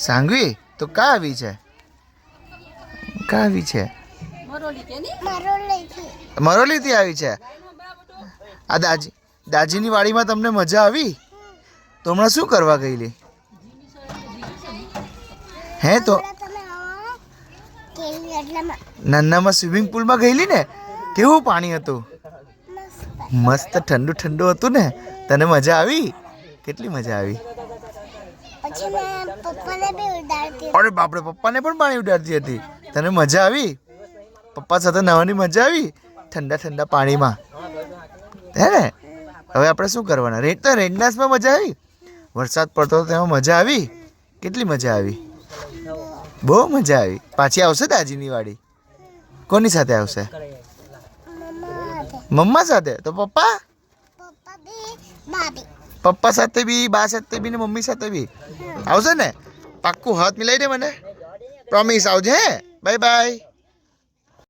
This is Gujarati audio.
સાંગવી તો કા આવી છે? કા આવી છે? મરોલીથી આવી છે. આ દાજીની વાડીમાં તમને મજા આવી? તો હમણાં શું કરવા ગયેલી? હે તો નાનામાં સ્વિમિંગ પુલમાં ગયેલી ને? કેવું પાણી હતું? મસ્ત ઠંડુ ઠંડુ હતું ને? તને મજા આવી? કેટલી મજા આવી? અરે બાપરે, પપ્પાને પણ પાણી ઉડાડતી હતી. તને મજા આવી? પપ્પા સાથે નહાવાની મજા આવી ઠંડા ઠંડા પાણીમાં? હે ને? હવે આપણે શું કરવાના? રેડનાસમાં મજા આવી? વરસાદ પડતો તેમાં મજા આવી? કેટલી મજા આવી? બહુ મજા આવી. પાછી આવશે દાજીની વાડી? કોની સાથે આવશે? મમ્મા સાથે? તો પપ્પા સાથે બી, બા સાથે બી ને મમ્મી સાથે બી આવશે ને? પાક્કું હાથ મિલાઈ દે મને. પ્રોમિસ. આવજે. હે, બાય બાય.